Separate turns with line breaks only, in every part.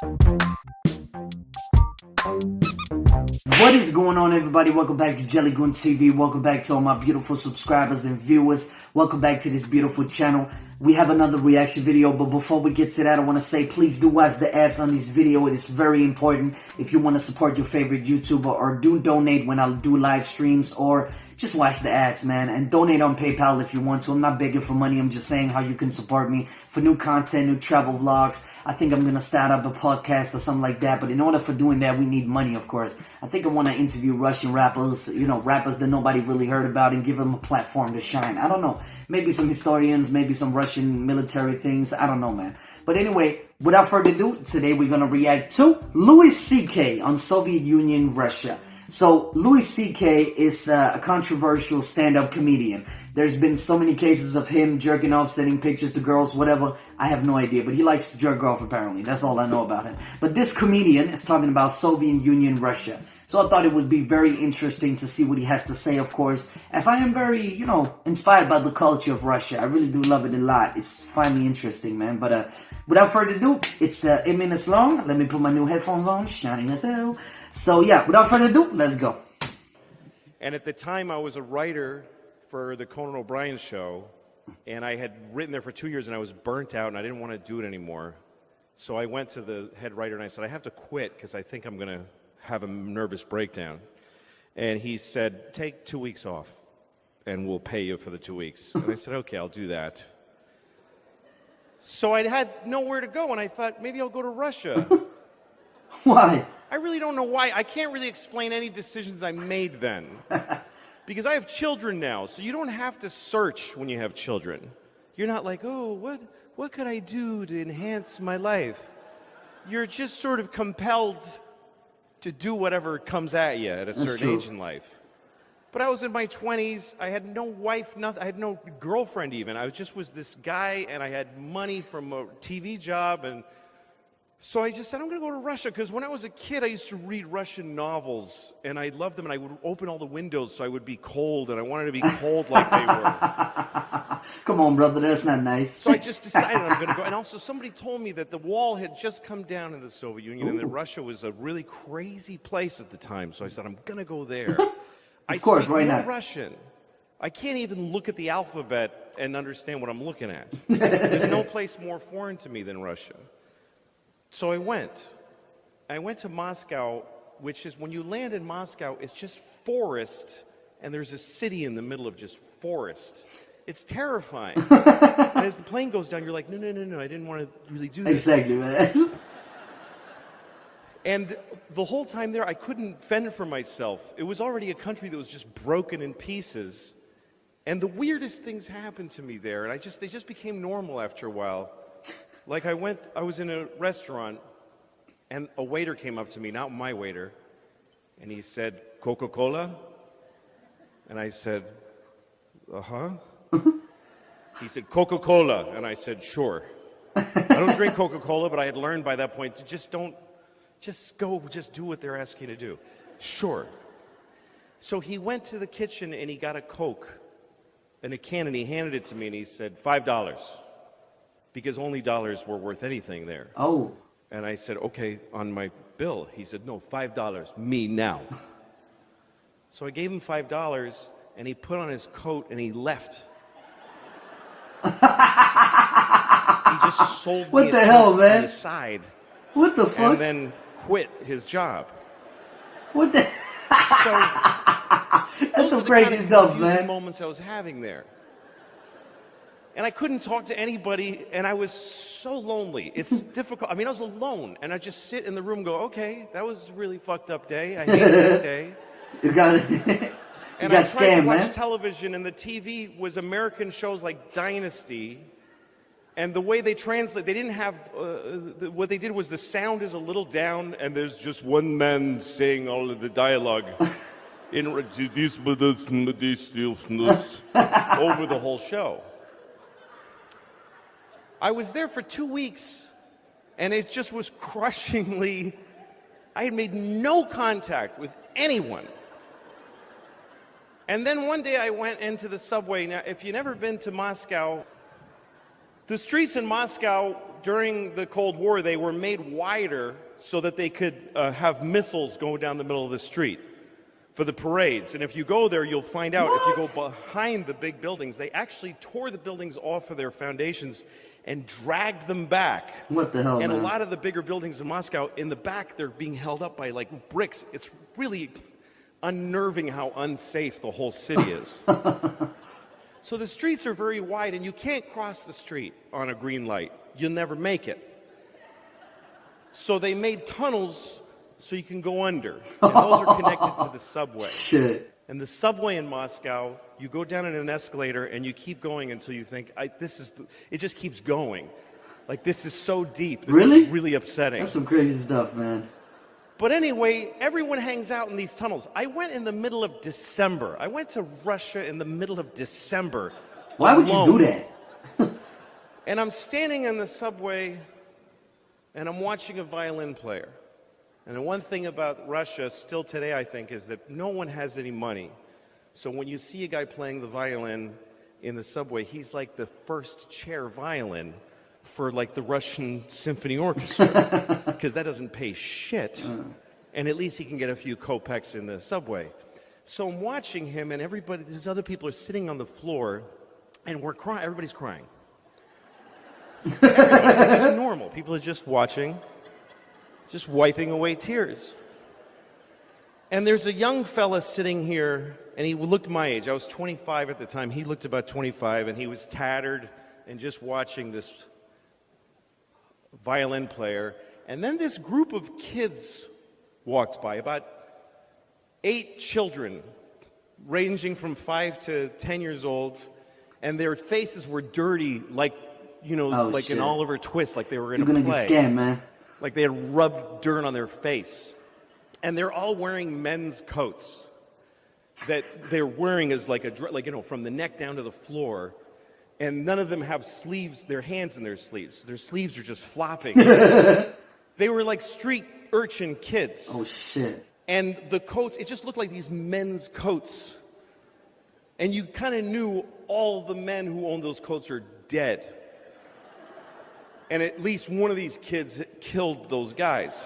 What is going on, everybody? Welcome back to JellyGoonTv. Welcome back to all my beautiful subscribers and viewers. Welcome back to this beautiful channel. We have another reaction video, but before we get to that, I want to say please do watch the ads on this video. It is very important if you want to support your favorite YouTuber, or do donate when I do live streams, or just watch the ads, man, and donate on PayPal if you want to. I'm not begging for money. I'm just saying how you can support me for new content, new travel vlogs. I think I'm going to start up a podcast or something like that, but in order for doing that, we need money, of course. I think I want to interview Russian rappers, rappers that nobody really heard about, and give them a platform to shine. I don't know. Maybe some historians, maybe some Russian military things. I don't know, man. But anyway, without further ado, today we're going to react to Louis C.K. on Soviet Union, Russia. So, Louis C.K. is a controversial stand-up comedian. There's been so many cases of him jerking off, sending pictures to girls, whatever. I have no idea, but he likes to jerk off, apparently. That's all I know about him. But this comedian is talking about Soviet Union, Russia. So I thought it would be very interesting to see what he has to say, of course, as I am very, inspired by the culture of Russia. I really do love it a lot. It's finally interesting, man. But without further ado, it's 8 minutes long. Let me put my new headphones on, shining as hell. So yeah, without further ado, let's go.
And at the time, I was a writer for the Conan O'Brien show, and I had written there for 2 years, and I was burnt out, and I didn't want to do it anymore. So I went to the head writer, and I said, I have to quit, because I think I'm going to have a nervous breakdown. And he said, take 2 weeks off, and we'll pay you for the 2 weeks. And I said, okay, I'll do that. So I had nowhere to go, and I thought, maybe I'll go to Russia.
Why?
I really don't know why. I can't really explain any decisions I made then. Because I have children now, so you don't have to search when you have children. You're not like, oh, what could I do to enhance my life? You're just sort of compelled to do whatever comes at you at a certain age in life. But I was in my 20s. I had no wife, nothing. I had no girlfriend even. I just was this guy, and I had money from a TV job, and so I just said, I'm going to go to Russia, because when I was a kid, I used to read Russian novels, and I loved them, and I would open all the windows so I would be cold, and I wanted to be cold like they were.
Come on, brother, that's not nice.
So I just decided I'm going to go. And also, somebody told me that the wall had just come down in the Soviet Union, and that Russia was a really crazy place at the time. So I said, I'm going to go there.
Of course, why not?
Russian. I can't even look at the alphabet and understand what I'm looking at. There's no place more foreign to me than Russia. So I went. I went to Moscow, which is, when you land in Moscow, it's just forest, and there's a city in the middle of just forest. It's terrifying. And as the plane goes down, you're like, no, I didn't want to really do this.
Exactly, man.
And the whole time there, I couldn't fend for myself. It was already a country that was just broken in pieces. And the weirdest things happened to me there, and they just became normal after a while. Like I was in a restaurant, and a waiter came up to me, not my waiter, and he said, Coca-Cola? And I said, uh-huh. He said, Coca-Cola, and I said, sure. I don't drink Coca-Cola, but I had learned by that point to just do what they're asking you to do. Sure. So he went to the kitchen, and he got a Coke in a can, and he handed it to me, and he said, $5. Because only dollars were worth anything there.
Oh.
And I said, okay, on my bill. He said, no, $5, me now. So I gave him $5, and he put on his coat, and he left. He just sold me
what the hell, man?
on the side.
What the fuck?
And then quit his job.
What the?
So,
that's some crazy stuff, man.
Moments I was having there. And I couldn't talk to anybody, and I was so lonely. It's difficult. I mean, I was alone, and I just sit in the room and go, okay, that was a really fucked up day. I hated that day.
You got it.
And I tried to watch television, and the TV was American shows like Dynasty, and the way they translate, they didn't have, what they did was the sound is a little down, and there's just one man saying all of the dialogue over the whole show. I was there for 2 weeks, and it just was crushingly, I had made no contact with anyone. And then one day I went into the subway. Now, if you've never been to Moscow, The streets in Moscow during the Cold War, they were made wider so that they could have missiles go down the middle of the street for the parades. And if you go there, you'll find out if you go behind the big buildings, they actually tore the buildings off of their foundations and dragged them back.
What the hell,
And
man?
a lot of the bigger buildings in Moscow, in the back, they're being held up by like bricks. It's really unnerving how unsafe the whole city is. So the streets are very wide, and you can't cross the street on a green light. You'll never make it. So they made tunnels so you can go under. And those are connected to the subway.
Shit.
And the subway in Moscow, you go down in an escalator and you keep going until you think, it just keeps going. Like, this is so deep. This
Really?
is really upsetting.
That's some crazy stuff, man.
But anyway, everyone hangs out in these tunnels. I went in the middle of December. I went to Russia in the middle of December.
Why would you do that?
And I'm standing in the subway, and I'm watching a violin player. And the one thing about Russia, still today, I think, is that no one has any money. So when you see a guy playing the violin in the subway, he's like the first chair violin for like the Russian Symphony Orchestra, because that doesn't pay shit. And at least he can get a few kopecks in the subway. So I'm watching him, and these other people are sitting on the floor, and we're crying. Everybody's crying. It's just normal. People are just watching, just wiping away tears. And there's a young fella sitting here, and he looked my age. I was 25 at the time. He looked about 25, and he was tattered and just watching this violin player. And then this group of kids walked by, about 8 children, ranging from 5 to 10 years old, and their faces were dirty, like, like
shit.
an Oliver Twist, like they were in
You're
a
gonna
play.
get scammed, man.
Like they had rubbed dirt on their face. And they're all wearing men's coats that they're wearing as like from the neck down to the floor. And none of them have sleeves, their hands in their sleeves. Their sleeves are just flopping. They were like street urchin kids.
Oh, shit.
And the coats, it just looked like these men's coats. And you kind of knew all the men who owned those coats are dead. And at least one of these kids killed those guys.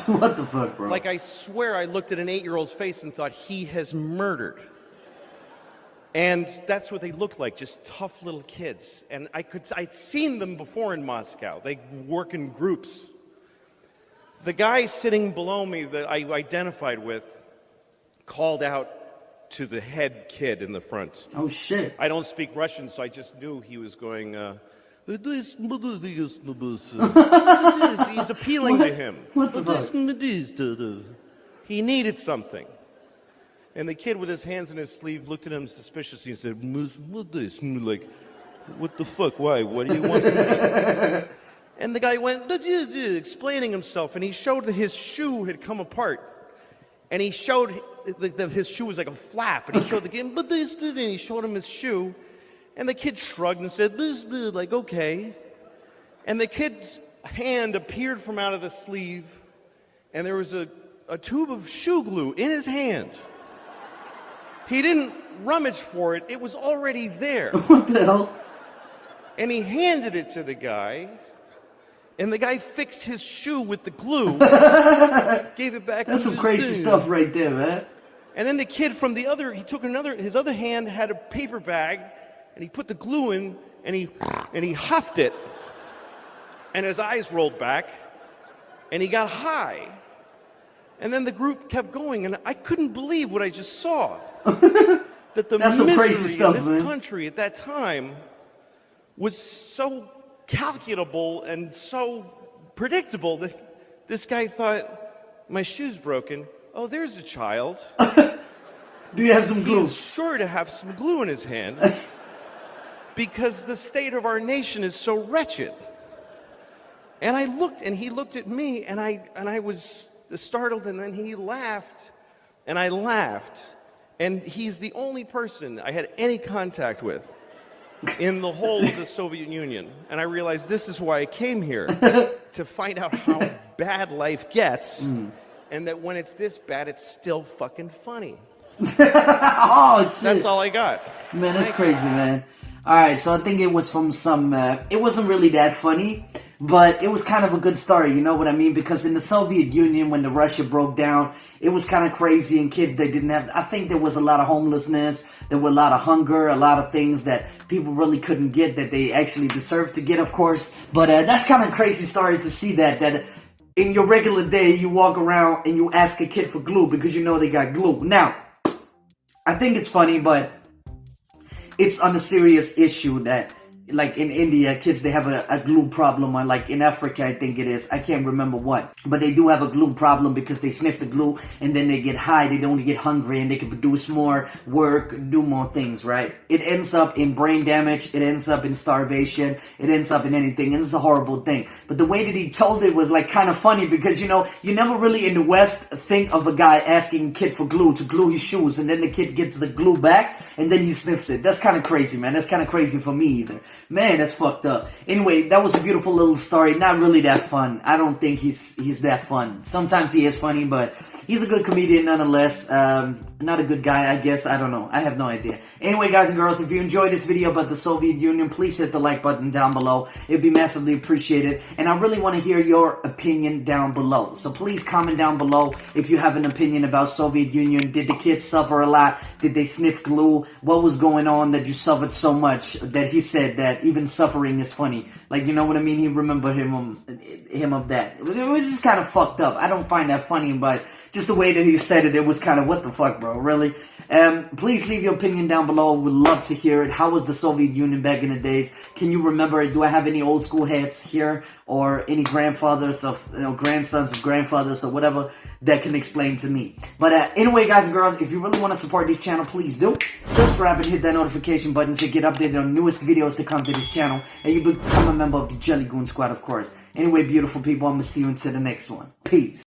What the fuck, bro?
Like, I swear I looked at an 8-year-old's face and thought, he has murdered. And that's what they looked like, just tough little kids. And I'd seen them before in Moscow. They work in groups. The guy sitting below me that I identified with called out to the head kid in the front.
Oh, shit.
I don't speak Russian, so I just knew he was going, he's appealing to him.
What the fuck?
He needed something. And the kid with his hands in his sleeve looked at him suspiciously and said, like, what the fuck, why, what do you want from me? And the guy went, explaining himself, and he showed that his shoe had come apart. And he showed that his shoe was like a flap, and he showed the kid, and he showed him his shoe. And the kid shrugged and said, like, okay. And the kid's hand appeared from out of the sleeve, and there was a tube of shoe glue in his hand. He didn't rummage for it. It was already there.
What the hell?
And he handed it to the guy, and the guy fixed his shoe with the glue, gave it back.
That's some crazy stuff right there, man.
And then the kid from he took his other hand, had a paper bag, and he put the glue in, and he huffed it, and his eyes rolled back, and he got high. And then the group kept going, and I couldn't believe what I just saw. That the
That's some
misery
crazy stuff,
in this
man.
country at that time was so calculable and so predictable that this guy thought, my shoe's broken. Oh, there's a child.
Do you have some glue?
He's sure to have some glue in his hand because the state of our nation is so wretched. And I looked, and he looked at me, and I was startled, and then he laughed, and I laughed. And he's the only person I had any contact with in the whole of the Soviet Union. And I realized this is why I came here, to find out how bad life gets, and that when it's this bad, it's still fucking funny.
Oh, shit.
That's all I got.
Man, that's crazy, man. Alright, so I think it was from some, it wasn't really that funny, but it was kind of a good story, you know what I mean? Because in the Soviet Union, when the Russia broke down, it was kind of crazy, and kids, they didn't have, I think there was a lot of homelessness, there were a lot of hunger, a lot of things that people really couldn't get that they actually deserved to get, of course. But that's kind of crazy story to see that in your regular day, you walk around and you ask a kid for glue because you know they got glue. Now, I think it's funny, but it's on a serious issue that, like in India, kids, they have a glue problem, or like in Africa, I think it is. I can't remember what. But they do have a glue problem because they sniff the glue and then they get high, they don't get hungry, and they can produce more work, do more things, right? It ends up in brain damage, it ends up in starvation, it ends up in anything, and it's a horrible thing. But the way that he told it was like kind of funny because, you know, you never really in the West think of a guy asking a kid for glue to glue his shoes, and then the kid gets the glue back and then he sniffs it. That's kind of crazy, man. That's kind of crazy for me either. Man, that's fucked up. Anyway, that was a beautiful little story. Not really that fun. I don't think he's that fun. Sometimes he is funny, but he's a good comedian nonetheless. Not a good guy, I guess. I don't know. I have no idea. Anyway, guys and girls, if you enjoyed this video about the Soviet Union, please hit the like button down below. It'd be massively appreciated. And I really want to hear your opinion down below. So please comment down below if you have an opinion about Soviet Union. Did the kids suffer a lot? Did they sniff glue? What was going on that you suffered so much that he said that even suffering is funny? Like, you know what I mean? He remembered him of that. It was just kind of fucked up. I don't find that funny, but just the way that he said it, it was kind of, what the fuck, bro, really? Please leave your opinion down below. We'd love to hear it. How was the Soviet Union back in the days? Can you remember it? Do I have any old school heads here, or any grandfathers of, you know, grandsons of grandfathers or whatever that can explain to me? But anyway, guys and girls, if you really want to support this channel, please do subscribe and hit that notification button to get updated on newest videos to come to this channel, and you become a member of the Jelly Goon Squad, of course. Anyway, beautiful people, I'm gonna see you until the next one. Peace.